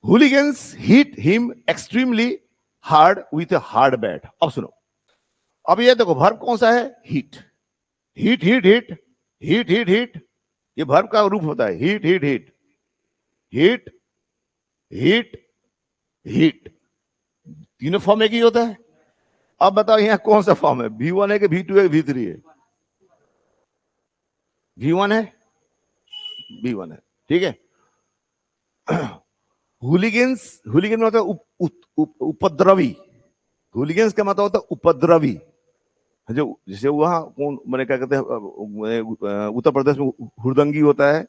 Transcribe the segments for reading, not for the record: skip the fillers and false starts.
hooligans hit him extremely hard with a hard bat. अब सुनो, अब ये देखो वर्ब कौन सा है? Hit, hit hit hit, hit hit hit, ये वर्ब का रूप होता है। Hit hit hit, hit hit hit, तीनों फॉर्म एक ही होता है। अब बताओ यहाँ कौन सा फॉर्म है? V1 है कि V2 है, V3 है? V1 है, V1 है, ठीक है। हुलिगेंस, हुलिगेन मतलब उपद्रवी। हुलिगेंस का मतलब होता है उपद्रवी। जो जैसे वहां कौन मैंने क्या कहते हैं, उत्तर प्रदेश में हुड़दंगी होता है,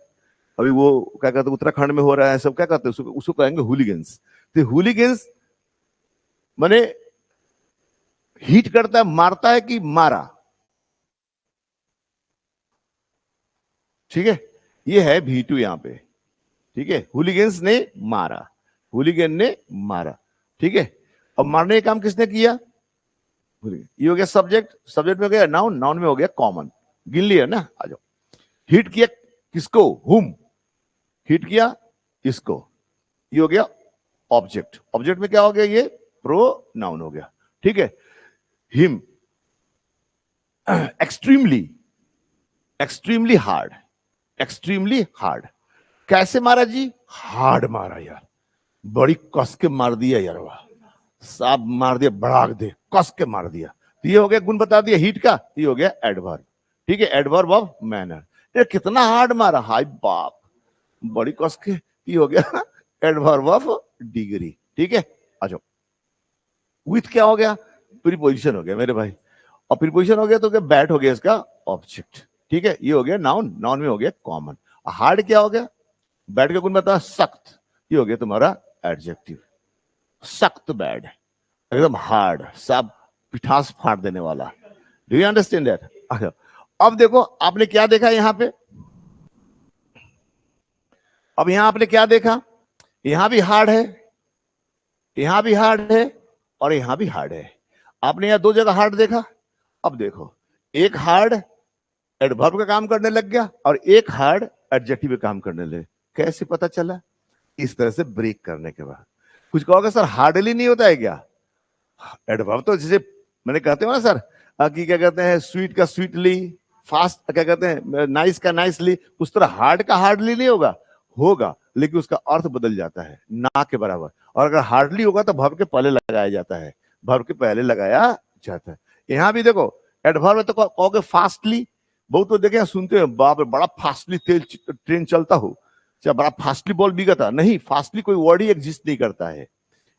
अभी वो क्या कहते हैं उत्तराखंड में हो रहा है, सब क्या कहते हैं उसको कहेंगे हुलिगेंस। तो हुलिगेंस माने हिट करता है, मारता है कि मारा, ठीक है। ये है V2 यहां पे, ठीक है। हुलिगेंस ने मारा, हुलिगेन ने मारा, ठीक है। अब मारने का काम किसने किया? ये हो गया सब्जेक्ट, सब्जेक्ट में हो गया नाउन, नाउन में हो गया कॉमन। गिन लिया ना, आ जाओ। हिट किया किसको? हुम, हिट किया इसको, ये हो गया ऑब्जेक्ट। ऑब्जेक्ट में क्या हो गया? ये प्रोनाउन हो गया, ठीक है। Him, extremely, extremely hard, extremely hard. कैसे मारा जी? हार्ड मारा यार, बड़ी कस के मार दिया यार, वाह साहब मार दिया, बढ़ाक दे, कस के मार दिया। तो ये हो गया गुण बता दिया हिट का, ये हो गया एडवर्ब, ठीक है। Adverb of manner. ये कितना हार्ड मारा, हाय बाप, बड़ी कस के, ये हो गया एडवर्ब ऑफ डिग्री, ठीक है। आ जाओ। विथ क्या हो गया? प्रीपोजिशन हो गया मेरे भाई, और प्रीपोजिशन हो गया तो क्या? बैट हो गया इसका ऑब्जेक्ट, ठीक है। ये हो गया नाउन, नाउन में हो गया कॉमन। हार्ड क्या हो गया? बैट का गुण बता, सख्त, ये हो गया तुम्हारा एडजेक्टिव। सख्त बैड, एकदम हार्ड, सब पिठास फाड़ देने वाला। Do you understand that? अब देखो आपने क्या देखा यहां पे, अब यहां आपने क्या देखा? यहां भी हार्ड है, यहां भी हार्ड है, और यहां भी हार्ड है। आपने यहां दो जगह हार्ड देखा। अब देखो, एक हार्ड एडवर्ब का काम करने लग गया और एक हार्ड एडजेक्टिव का काम करने लगे। कैसे पता चला? इस तरह से ब्रेक करने के बाद। कुछ कहोगे सर हार्डली नहीं होता है क्या? एडवर्ब तो जैसे मैंने कहते हो ना सर, कि क्या कहते हैं स्वीट का स्वीटली, फास्ट क्या कहते हैं नाइस का नाइसली, उस तरह हार्ड का हार्डली नहीं होगा, होगा लेकिन उसका अर्थ बदल जाता है ना के बराबर। और अगर हार्डली होगा तो वर्ब के पहले लगाया जाता है, वर्ब के पहले लगाया जाता है। यहाँ भी देखो एडवर्ब तो कहोगे फास्टली, बहुत तो देखे सुनते हैं बाप रे बड़ा फास्टली तेल ट्रेन चलता हो, चाहे बड़ा फास्टली बॉल बिगता, नहीं, फास्टली कोई वर्ड ही एग्जिस्ट नहीं करता है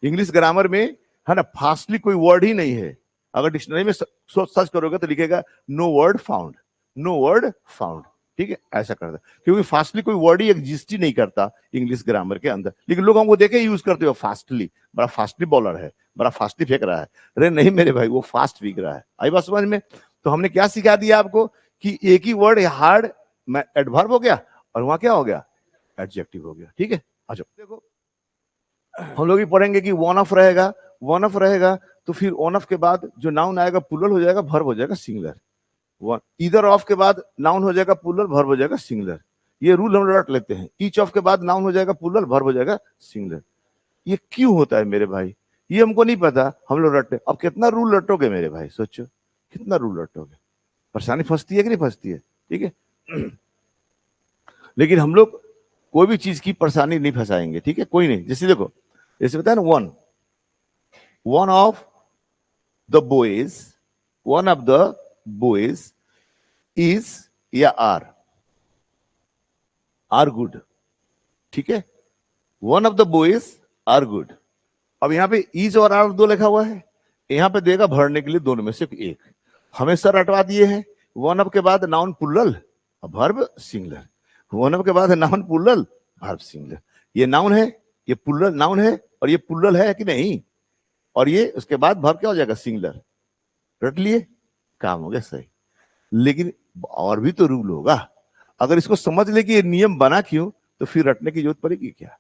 इंग्लिश ग्रामर में, है ना। फास्टली कोई वर्ड ही नहीं है। अगर डिक्शनरी में सर्च करोगे तो लिखेगा no word found, no word found, ठीक है। ऐसा करता है क्योंकि फास्टली कोई वर्ड ही एग्जिस्ट ही नहीं करता इंग्लिश ग्रामर के अंदर, लेकिन लोग हमको देखे यूज करते हो फास्टली, बड़ा फास्टली बॉलर है, बड़ा फास्टली फेंक रहा है। अरे नहीं मेरे भाई, वो फास्ट फेंक रहा है। आई बात समझ में? तो हमने क्या सिखा दिया आपको कि एक ही वर्ड हार्ड एडवर्ब हो गया और वहां क्या हो गया? एडजेक्टिव हो गया, ठीक है। अच्छा देखो, हम लोग भी पढ़ेंगे कि वन ऑफ रहेगा, वन ऑफ रहेगा तो फिर वन ऑफ के बाद जो नाउन आएगा प्लूरल हो जाएगा, वर्ब हो जाएगा सिंगुलर। वन ईदर ऑफ के बाद नाउन हो जाएगा प्लूरल, वर्ब हो जाएगा सिंगुलर। ये रूल हम रट लेते हैं। ईच ऑफ के बाद नाउन हो जाएगा प्लूरल, वर्ब हो जाएगा सिंगुलर। ये क्यों होता है मेरे भाई? ये हमको नहीं पता, हम लोग रटते। अब कितना रूल रटोगे मेरे भाई, सोचो कितना रूल रटोगे, परेशानी फंसती है कि नहीं फंसती है, ठीक है। लेकिन हम लोग कोई भी चीज की परेशानी नहीं फंसाएंगे, ठीक है, कोई नहीं। जैसे देखो, जैसे बताया ना, one, one of the boys, one of the boys is या आर गुड, ठीक है। One of the boys are good. अब यहां पे इज और आर दो लिखा हुआ है, यहां पे देगा भरने के लिए दोनों में से एक। हमेशा रटवा दिए हैं, वन ऑफ के बाद noun plural, verb singular. One of के बाद है नाउन प्लूरल, वर्ब सिंगुलर। ये नाउन है, ये प्लूरल नाउन है, और ये प्लूरल है कि नहीं, और ये उसके बाद वर्ब क्या हो जाएगा? सिंगुलर। रट लिए, काम हो गया सही। लेकिन और भी तो रूल होगा। अगर इसको समझ ले कि ये नियम बना क्यों, तो फिर रटने की जरूरत पड़ेगी क्या?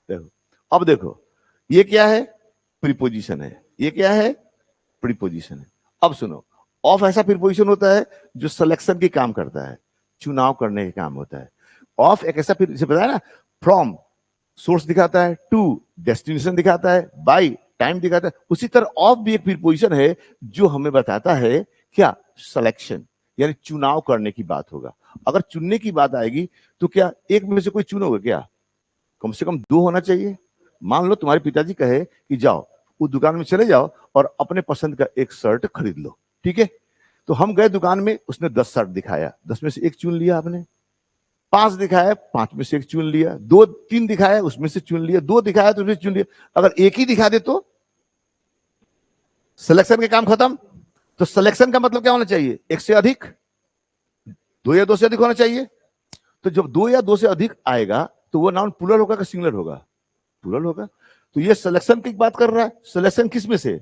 देखो, अब देखो ये क्या है? प्रीपोजिशन है। ये क्या है? प्रीपोजिशन है। अब सुनो, ऑफ ऐसा प्रीपोजिशन होता है जो सिलेक्शन के काम करता है, चुनाव करने के काम होता है। ऑफ एक ऐसा, फिर पता है ना, फ्रॉम सोर्स दिखाता है, टू डेस्टिनेशन दिखाता है, बाई टाइम दिखाता है। उसी तरह ऑफ भी एक प्रीपोजिशन है जो हमें बताता है क्या, सिलेक्शन, यानी चुनाव करने की बात होगा। अगर चुनने की बात आएगी तो क्या एक में से कोई चुनोगे क्या, कम से कम दो होना चाहिए। मान लो तुम्हारे पिताजी कहे कि जाओ उस दुकान में चले जाओ और अपने पसंद का एक शर्ट खरीद लो, ठीक है। तो हम गए दुकान में, उसने 10 शर्ट दिखाया, 10 में से एक चुन लिया आपने। 5 दिखाया, 5 में से एक चुन लिया। 2 3 दिखाया, उसमें से चुन लिया। 2 दिखाया तो उसमें से चुन लिया। अगर एक ही दिखा दे तो सिलेक्शन के काम खत्म। तो सिलेक्शन का मतलब क्या होना चाहिए, एक से अधिक, 2 या 2 से अधिक होना चाहिए। तो जब 2 या 2 से अधिक आएगा तो वो नाउन प्लूरल होगा कि सिंगुलर होगा, प्लूरल होगा। तो ये सिलेक्शन की बात कर रहा है। सिलेक्शन किस में से,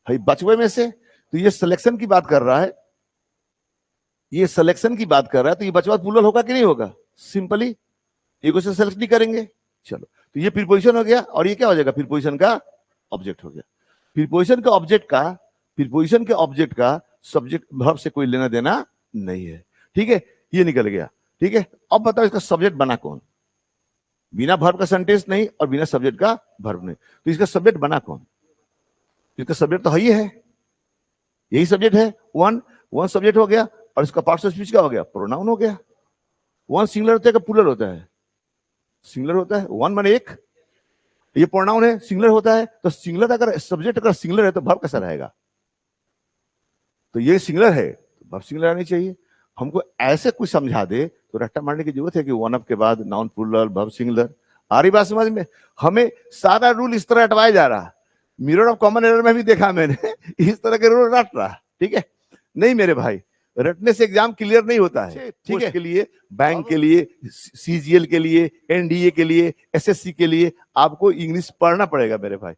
भाई बचवे में से। तो ये सिलेक्शन की बात कर रहा है, ये सिलेक्शन की बात कर रहा है। तो ये बचवा प्लूरल होगा कि नहीं होगा, सिंपली एक से सेलेक्ट नहीं करेंगे। चलो, तो ये प्रीपोजिशन हो गया और ये क्या हो जाएगा, प्रीपोजिशन का ऑब्जेक्ट हो गया। प्रीपोजिशन का ऑब्जेक्ट का, प्रीपोजिशन के ऑब्जेक्ट का सब्जेक्ट वर्ब से कोई लेना देना नहीं है, ठीक है। ये निकल गया, ठीक है। अब बताओ इसका सब्जेक्ट बना कौन, बिना वर्ब का सेंटेंस नहीं और बिना सब्जेक्ट का वर्ब नहीं। तो इसका सब्जेक्ट बना कौन, इसका सब्जेक्ट तो है, यही सब्जेक्ट है। वन सब्जेक्ट हो गया और इसका पार्ट ऑफ स्पीच क्या हो गया, प्रोनाउन हो गया। वन सिंगुलर होता है कि प्लूरल होता है, सिंगुलर होता है। वन माने एक, ये प्रोनाउन है, सिंगुलर होता है। तो सिंगुलर अगर सब्जेक्ट अगर सिंगुलर है तो वर्ब कैसा रहेगा, तो ये सिंगुलर है तो वर्ब सिंगुलर आनी चाहिए। हमको ऐसे कुछ समझा दे तो रट्टा मारने की जरूरत है कि वन ऑफ के बाद नाउन प्लूरल वर्ब सिंगुलर। आ रही बात समझ में, हमें सारा रूल इस तरह हटवाया जा रहा। मिरर ऑफ कॉमन एरर में भी देखा मैंने इस तरह के रूल रट रहा, ठीक है। नहीं मेरे भाई, रटने से एग्जाम क्लियर नहीं होता है, ठीक है। के लिए, बैंक के लिए, सीजीएल के लिए, एनडीए के लिए, एसएससी के लिए आपको इंग्लिश पढ़ना पड़ेगा मेरे भाई।